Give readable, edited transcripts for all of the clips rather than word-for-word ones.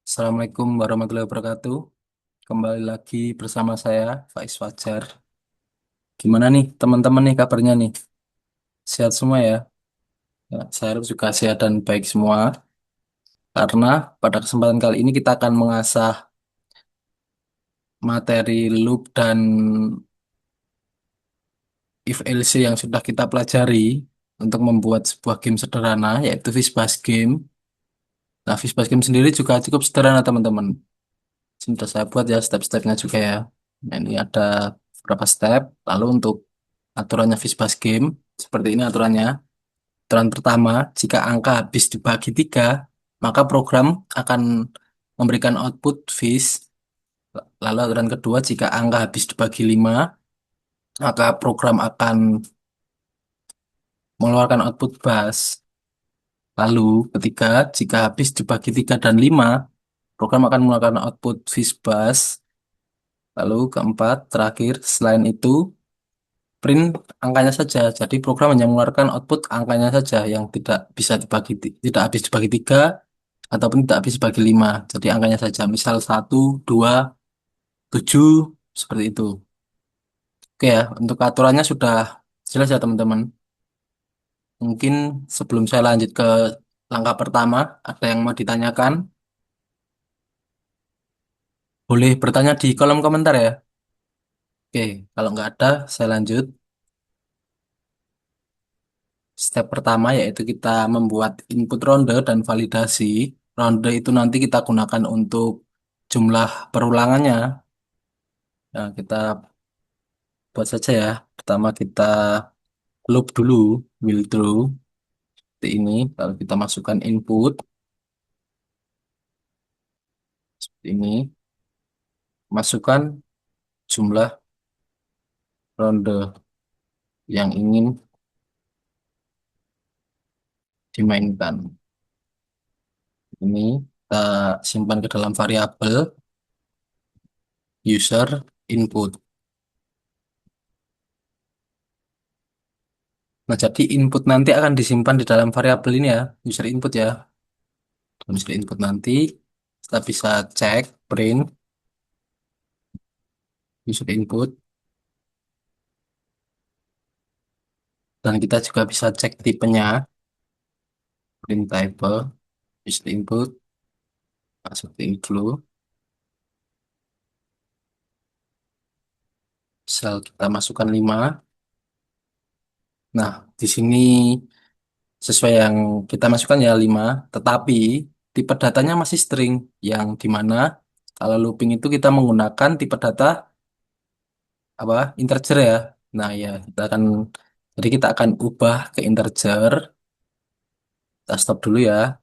Assalamualaikum warahmatullahi wabarakatuh. Kembali lagi bersama saya, Faiz Fajar. Gimana nih teman-teman nih kabarnya nih? Sehat semua ya? Ya, saya harap juga sehat dan baik semua. Karena pada kesempatan kali ini kita akan mengasah materi loop dan if else yang sudah kita pelajari untuk membuat sebuah game sederhana, yaitu Fishbase Game. Nah, Fishbase Game sendiri juga cukup sederhana teman-teman. Sudah saya buat ya step-stepnya juga ya. Nah, ini ada beberapa step. Lalu untuk aturannya Fishbase Game, seperti ini aturannya. Aturan pertama, jika angka habis dibagi 3, maka program akan memberikan output fish. Lalu aturan kedua, jika angka habis dibagi 5, maka program akan mengeluarkan output bus. Lalu ketiga, jika habis dibagi 3 dan 5, program akan mengeluarkan output fish bus. Lalu keempat, terakhir, selain itu, print angkanya saja. Jadi program hanya mengeluarkan output angkanya saja yang tidak bisa dibagi, tidak habis dibagi 3 ataupun tidak habis dibagi 5. Jadi angkanya saja. Misal 1, 2, 7 seperti itu. Oke ya, untuk aturannya sudah jelas ya teman-teman. Mungkin sebelum saya lanjut ke langkah pertama, ada yang mau ditanyakan? Boleh bertanya di kolom komentar ya. Oke, kalau nggak ada, saya lanjut. Step pertama yaitu kita membuat input ronde dan validasi. Ronde itu nanti kita gunakan untuk jumlah perulangannya. Nah, kita buat saja ya. Pertama kita loop dulu, will true, seperti ini. Lalu kita masukkan input, seperti ini. Masukkan jumlah ronde yang ingin dimainkan. Ini kita simpan ke dalam variabel user input. Nah, jadi input nanti akan disimpan di dalam variabel ini ya, user input ya. Dalam user input nanti kita bisa cek print user input dan kita juga bisa cek tipenya print type user input. Nah, seperti ini dulu. Misal kita masukkan 5. Nah, di sini sesuai yang kita masukkan ya 5, tetapi tipe datanya masih string yang dimana kalau looping itu kita menggunakan tipe data apa integer ya. Nah, ya kita akan ubah ke integer. Kita stop dulu ya.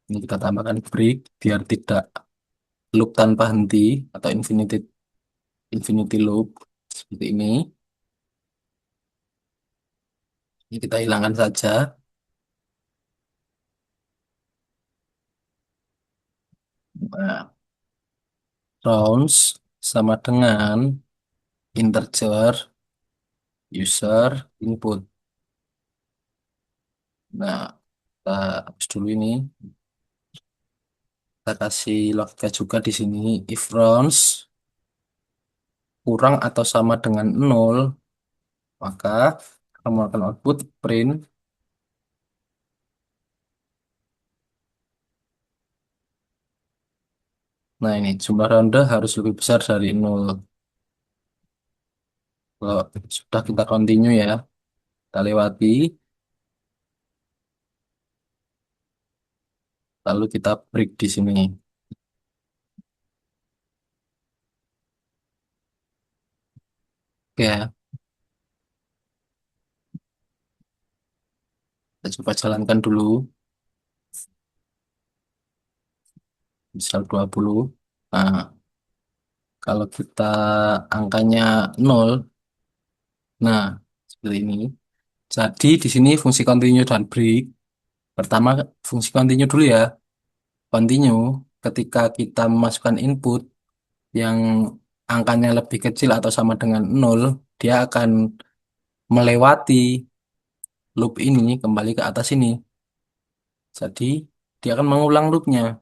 Ini kita tambahkan break biar tidak loop tanpa henti atau infinity infinity loop seperti ini. Ini kita hilangkan saja. Nah, rounds sama dengan integer user input. Nah, kita hapus dulu ini. Kita kasih logika juga di sini. If rounds kurang atau sama dengan 0, maka kamu akan output print. Nah, ini jumlah ronde harus lebih besar dari 0. Kalau sudah kita continue ya, kita lewati, lalu kita break di sini. Oke ya, kita coba jalankan dulu, misal 20. Nah, kalau kita angkanya 0, nah seperti ini. Jadi di sini fungsi continue dan break. Pertama fungsi continue dulu ya. Continue ketika kita memasukkan input yang angkanya lebih kecil atau sama dengan 0, dia akan melewati loop ini kembali ke atas ini. Jadi dia akan mengulang loopnya.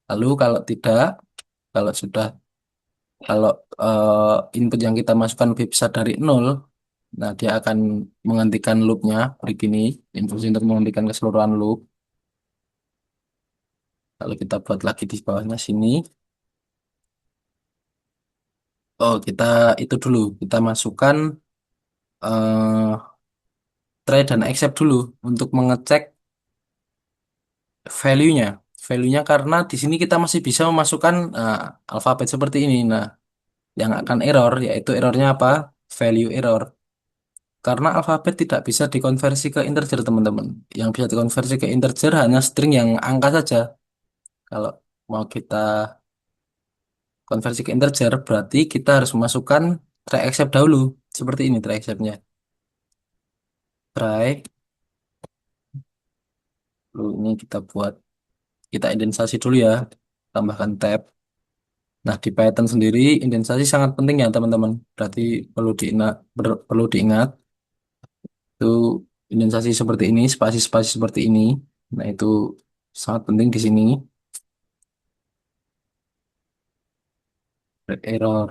Lalu kalau tidak, kalau sudah, kalau input yang kita masukkan lebih besar dari nol, nah dia akan menghentikan loopnya. Break ini, instruksi untuk menghentikan keseluruhan loop. Kalau kita buat lagi di bawahnya sini, oh kita itu dulu, kita masukkan eh try dan accept dulu untuk mengecek value-nya. Value-nya karena di sini kita masih bisa memasukkan alfabet seperti ini. Nah, yang akan error yaitu errornya apa? Value error. Karena alfabet tidak bisa dikonversi ke integer, teman-teman. Yang bisa dikonversi ke integer hanya string yang angka saja. Kalau mau kita konversi ke integer, berarti kita harus memasukkan try except dahulu. Seperti ini try exceptnya. Try, lalu ini kita buat, kita indentisasi dulu ya. Tambahkan tab. Nah, di Python sendiri, indentisasi sangat penting ya, teman-teman. Berarti perlu diingat, itu indentisasi seperti ini, spasi-spasi seperti ini. Nah, itu sangat penting di sini. Error.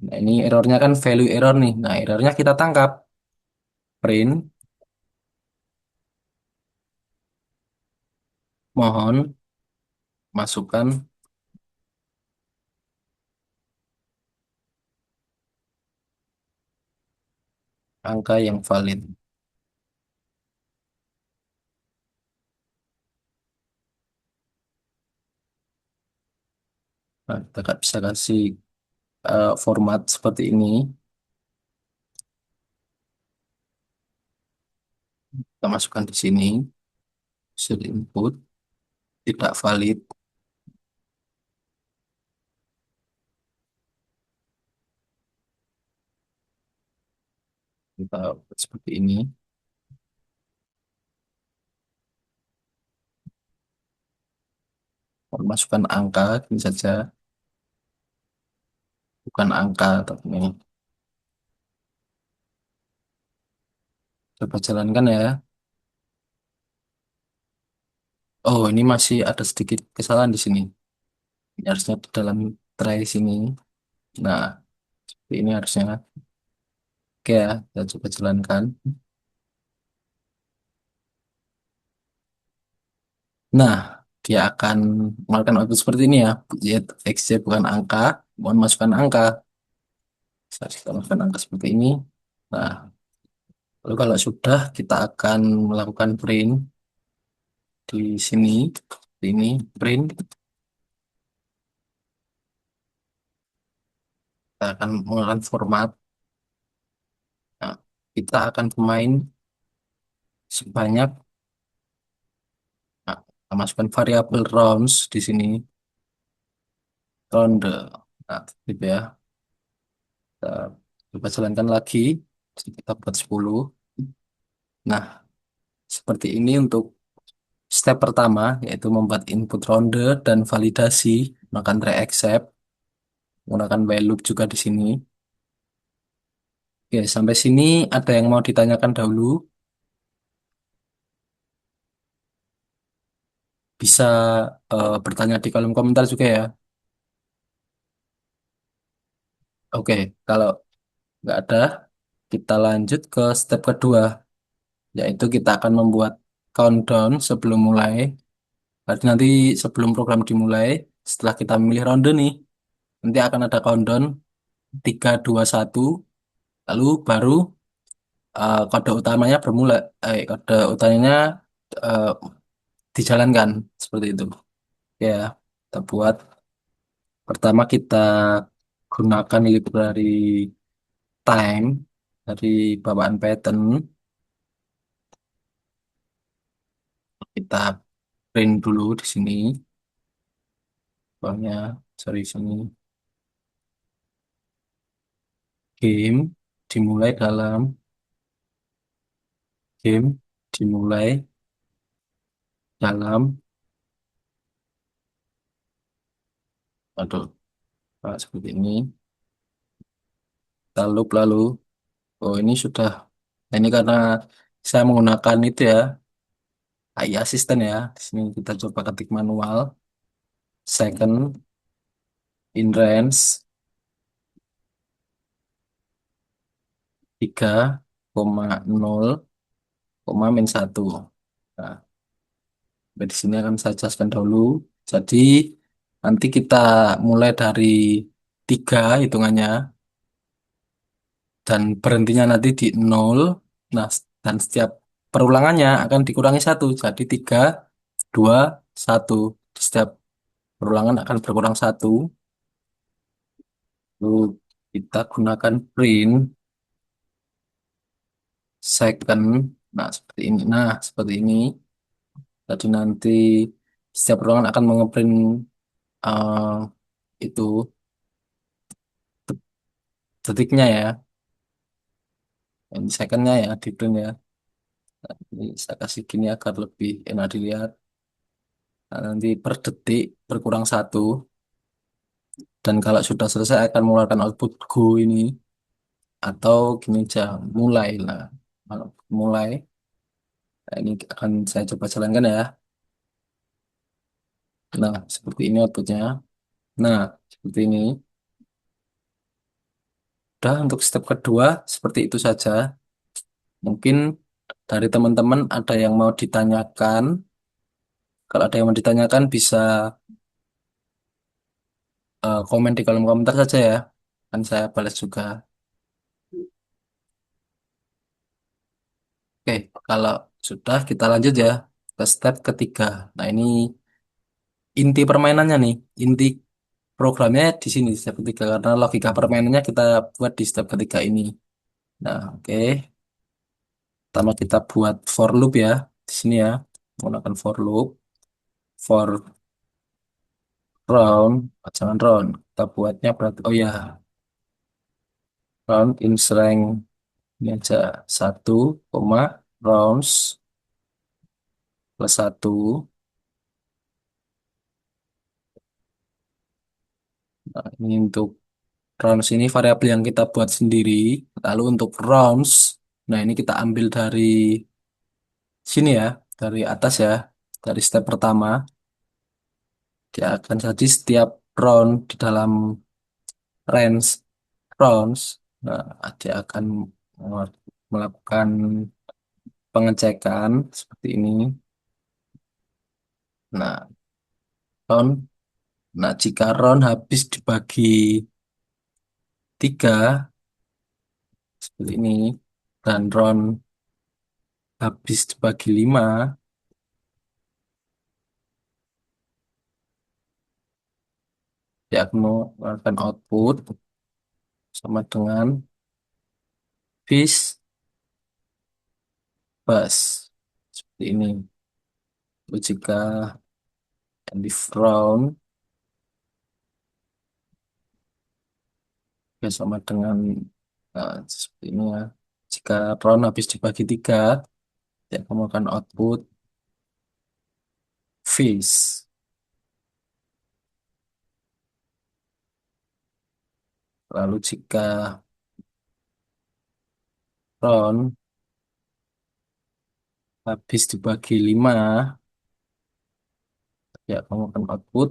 Nah, ini errornya kan value error nih. Nah, errornya kita tangkap. Print, mohon masukkan angka yang valid. Nah, kita bisa kasih format seperti ini. Kita masukkan di sini. Should input, tidak valid. Kita buat seperti ini. Masukkan angka, ini saja. Bukan angka, tapi ini. Coba jalankan ya. Oh, ini masih ada sedikit kesalahan di sini. Ini harusnya di dalam tray sini. Nah, ini harusnya. Oke ya, kita coba jalankan. Nah, dia akan mengeluarkan output seperti ini ya. Y, X, Y bukan angka. Mohon masukkan angka. Saya kita masukkan angka seperti ini. Nah, lalu kalau sudah, kita akan melakukan print di sini. Ini print. Kita akan menggunakan format. Nah, kita akan bermain sebanyak, nah, kita masukkan variabel rounds di sini. Ronde. Nah, gitu ya. Kita coba jalankan lagi. Kita buat 10. Nah, seperti ini untuk step pertama, yaitu membuat input ronde dan validasi, menggunakan try except, menggunakan while loop juga di sini. Oke, sampai sini ada yang mau ditanyakan dahulu? Bisa bertanya di kolom komentar juga ya. Oke, kalau nggak ada, kita lanjut ke step kedua, yaitu kita akan membuat countdown sebelum mulai. Berarti nanti sebelum program dimulai, setelah kita memilih ronde nih, nanti akan ada countdown 3, 2, 1, lalu baru kode utamanya kode utamanya eh, dijalankan seperti itu. Ya, kita buat. Pertama kita gunakan library time dari bawaan Python. Kita print dulu di sini. Bawahnya, sorry, sini. Game dimulai game dimulai dalam, aduh, seperti ini. Kita loop lalu. Oh, ini sudah. Nah, ini karena saya menggunakan itu ya, AI asisten ya. Di sini kita coba ketik manual. Second in range 3,0, min 1. Nah, di sini akan saya jelaskan dahulu. Jadi nanti kita mulai dari 3 hitungannya dan berhentinya nanti di 0. Nah, dan setiap perulangannya akan dikurangi 1. Jadi 3, 2, 1. Di setiap perulangan akan berkurang 1. Lalu kita gunakan print second. Nah, seperti ini. Nah, seperti ini. Jadi nanti setiap ruangan akan mengeprint eh, itu detiknya ya. Ini secondnya ya di print ya. Ini saya kasih gini agar lebih enak dilihat. Nah, nanti per detik berkurang 1. Dan kalau sudah selesai akan mengeluarkan output go ini. Atau gini aja, mulai lah. Kalau mulai, nah ini akan saya coba jalankan ya. Nah, seperti ini outputnya. Nah, seperti ini. Udah untuk step kedua, seperti itu saja. Mungkin dari teman-teman ada yang mau ditanyakan. Kalau ada yang mau ditanyakan bisa komen di kolom komentar saja ya. Kan saya balas juga. Oke, kalau sudah kita lanjut ya ke step ketiga. Nah, ini inti permainannya nih. Inti programnya di sini step ketiga karena logika permainannya kita buat di step ketiga ini. Nah, oke. Pertama kita buat for loop ya. Di sini ya. Menggunakan for loop. For round. Jangan round. Kita buatnya berarti. Oh ya. Round in strength. Ini aja. 1, rounds plus 1. Nah, ini untuk rounds ini variabel yang kita buat sendiri. Lalu untuk rounds. Nah, ini kita ambil dari sini ya. Dari atas ya. Dari step pertama. Dia akan jadi setiap round di dalam range rounds, nah, dia akan melakukan pengecekan seperti ini. Nah, round, nah jika round habis dibagi 3 seperti ini dan round habis dibagi 5, dia akan mengeluarkan output sama dengan fish bus seperti ini. Lalu jika di round ya sama dengan seperti ini ya. Jika round habis dibagi 3, dia akan mengeluarkan output fish. Lalu jika round habis dibagi 5, ya kamu akan output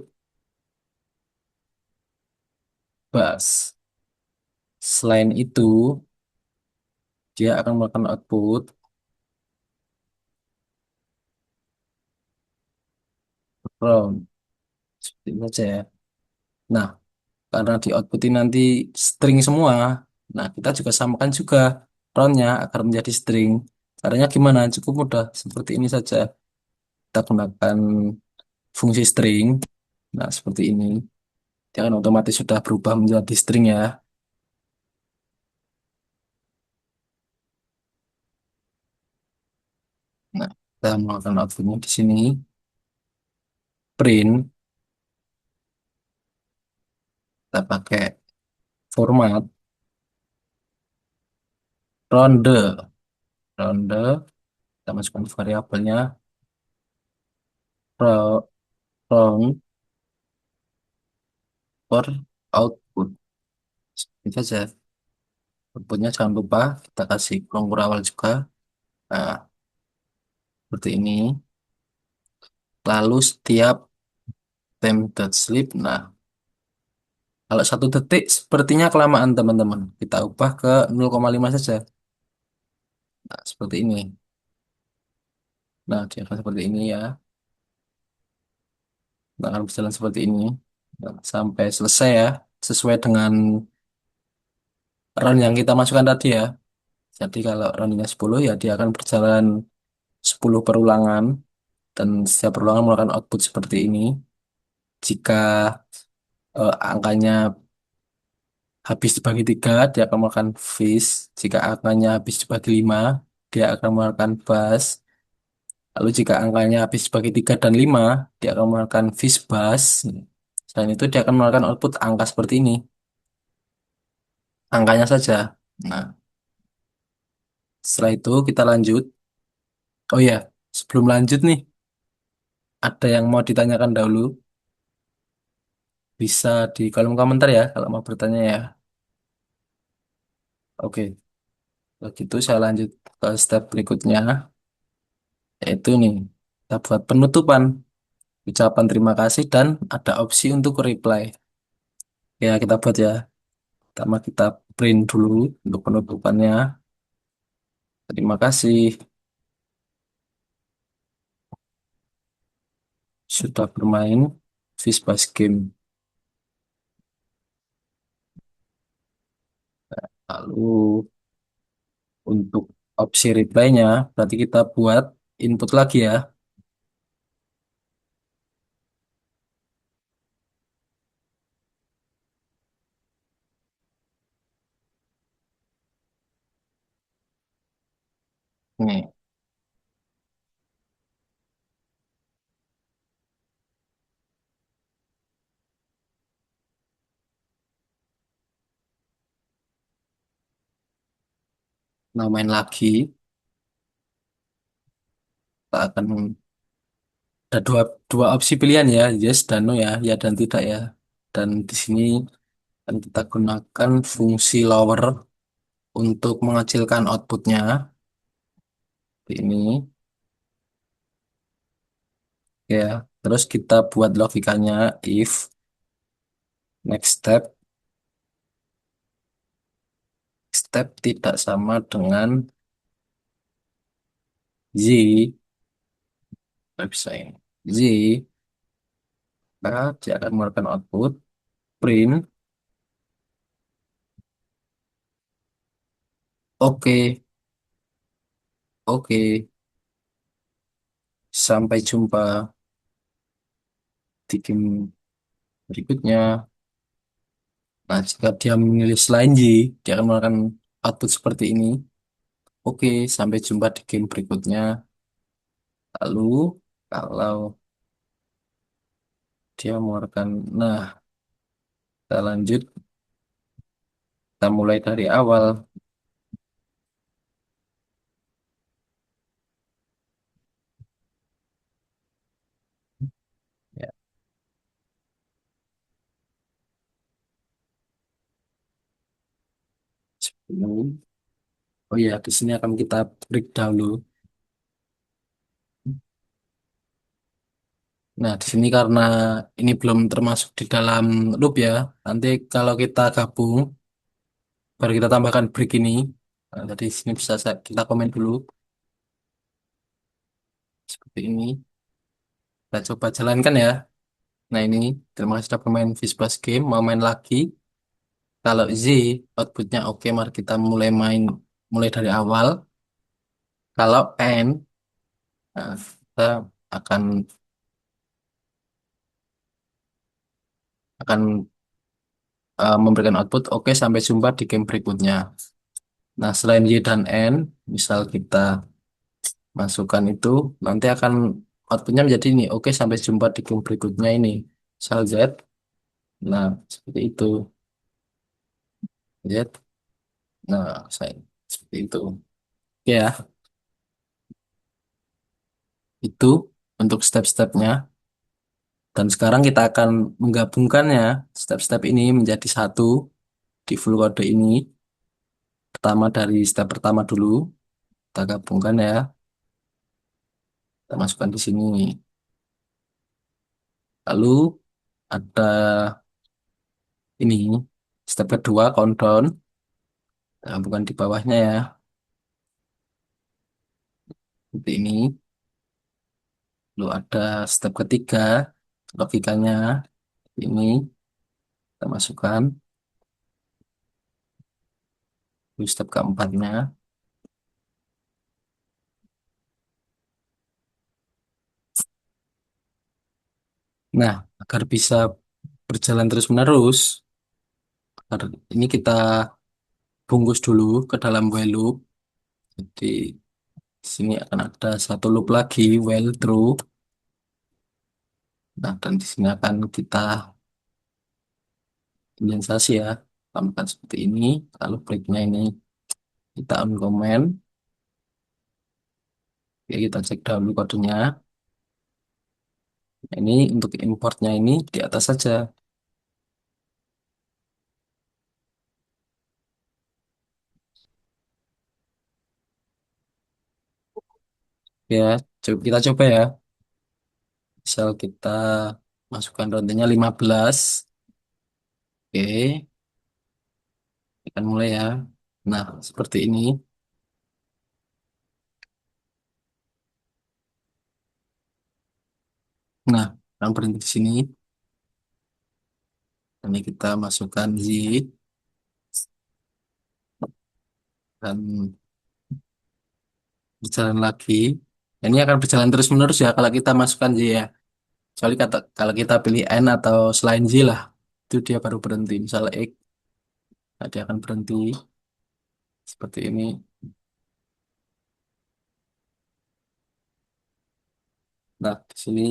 bus. Selain itu, dia akan melakukan output round. Seperti itu saja ya. Nah, karena di output ini nanti string semua, nah kita juga samakan juga roundnya agar menjadi string. Caranya gimana? Cukup mudah. Seperti ini saja. Kita gunakan fungsi string. Nah, seperti ini. Dia akan otomatis sudah berubah menjadi string ya. Nah, kita melakukan outputnya di sini. Print, kita pakai format ronde. Ronde, kita masukkan variabelnya ro- round for output. Seperti saja. Outputnya jangan lupa kita kasih kurang awal juga. Nah, seperti ini. Lalu setiap time.sleep. Nah, kalau 1 detik sepertinya kelamaan teman-teman. Kita ubah ke 0,5 saja. Nah, seperti ini. Nah, dia akan seperti ini ya. Nah, akan berjalan seperti ini. Nah, sampai selesai ya. Sesuai dengan run yang kita masukkan tadi ya. Jadi kalau runnya 10 ya dia akan berjalan 10 perulangan. Dan setiap perulangan melakukan output seperti ini. Jika angkanya habis dibagi 3, dia akan melakukan fish. Jika angkanya habis dibagi 5, dia akan melakukan bus. Lalu jika angkanya habis dibagi 3 dan 5, dia akan melakukan fish bus. Selain itu, dia akan melakukan output angka seperti ini. Angkanya saja. Nah, setelah itu kita lanjut. Oh ya, sebelum lanjut nih, ada yang mau ditanyakan dahulu. Bisa di kolom komentar ya, kalau mau bertanya ya. Oke, kalau gitu saya lanjut ke step berikutnya. Yaitu nih, kita buat penutupan. Ucapan terima kasih dan ada opsi untuk reply. Ya, kita buat ya. Pertama kita print dulu untuk penutupannya. Terima kasih sudah bermain Fishbass Game. Lalu untuk opsi reply-nya berarti kita buat input lagi ya. Nih, nah main lagi. Kita akan ada dua opsi pilihan ya, yes dan no ya, ya dan tidak ya. Dan di sini akan kita gunakan fungsi lower untuk mengecilkan outputnya. Ini ya. Terus kita buat logikanya if next step tidak sama dengan Z website. Z maka dia akan mengeluarkan output print oke oke sampai jumpa di game berikutnya. Nah, jika dia memilih selain Y, dia akan mengeluarkan output seperti ini. Oke, sampai jumpa di game berikutnya. Lalu, kalau dia mengeluarkan, nah, kita lanjut, kita mulai dari awal. Ya, sebelum- oh ya, di sini akan kita break dahulu. Nah, di sini karena ini belum termasuk di dalam loop ya. Nanti kalau kita gabung, baru kita tambahkan break ini. Nah, tadi di sini bisa kita komen dulu seperti ini. Kita coba jalankan ya. Nah, ini terima kasih sudah bermain Fishbass Game. Mau main lagi. Kalau Z outputnya oke, mari kita mulai dari awal. Kalau N, nah, kita akan akan memberikan output oke sampai jumpa di game berikutnya. Nah, selain Y dan N, misal kita masukkan itu, nanti akan outputnya menjadi ini. Oke, sampai jumpa di game berikutnya ini. Misal Z, nah seperti itu. Z, nah saya seperti itu. Oke ya, itu untuk step-stepnya. Dan sekarang kita akan menggabungkannya, step-step ini menjadi satu di full kode ini. Pertama dari step pertama dulu, kita gabungkan ya. Kita masukkan di sini. Lalu ada ini step kedua countdown. Nah, bukan di bawahnya ya. Seperti ini. Lalu ada step ketiga logikanya ini kita masukkan. Lalu step keempatnya. Nah, agar bisa berjalan terus-menerus, ini kita bungkus dulu ke dalam while loop. Jadi di sini akan ada satu loop lagi while true. Nah, dan di sini akan kita indentisasi ya, tambahkan seperti ini. Lalu breaknya ini kita uncomment. Oke, kita cek dahulu kodenya. Ini untuk importnya ini di atas saja ya. Kita coba ya. Misal kita masukkan roundnya 15. Oke, akan mulai ya. Nah, seperti ini. Nah, akan berhenti di sini. Ini kita masukkan Z dan berjalan lagi. Ini akan berjalan terus-menerus ya kalau kita masukkan Z ya. Kecuali kalau kita pilih N atau selain Z lah, itu dia baru berhenti. Misal X, nah dia akan berhenti seperti ini. Nah, di sini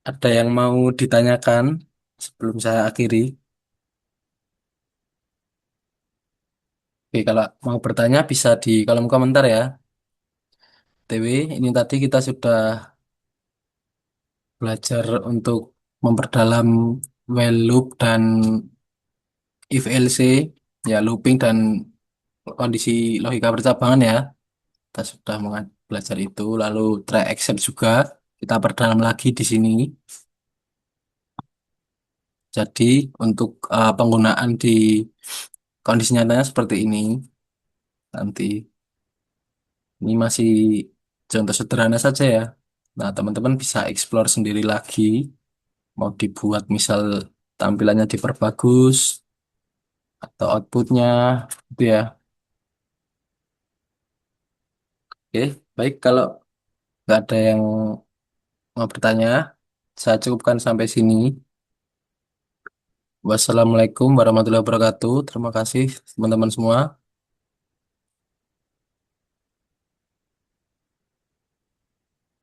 ada yang mau ditanyakan sebelum saya akhiri. Oke, kalau mau bertanya bisa di kolom komentar ya. TW, ini tadi kita sudah belajar untuk memperdalam while loop dan if else ya looping dan kondisi logika percabangan ya. Kita sudah belajar itu. Lalu try except juga kita perdalam lagi di sini. Jadi untuk penggunaan di kondisi nyatanya seperti ini. Nanti ini masih contoh sederhana saja ya. Nah, teman-teman bisa explore sendiri lagi. Mau dibuat misal tampilannya diperbagus atau outputnya gitu ya. Oke, baik kalau nggak ada yang mau bertanya, saya cukupkan sampai sini. Wassalamualaikum warahmatullahi wabarakatuh. Terima kasih teman-teman semua.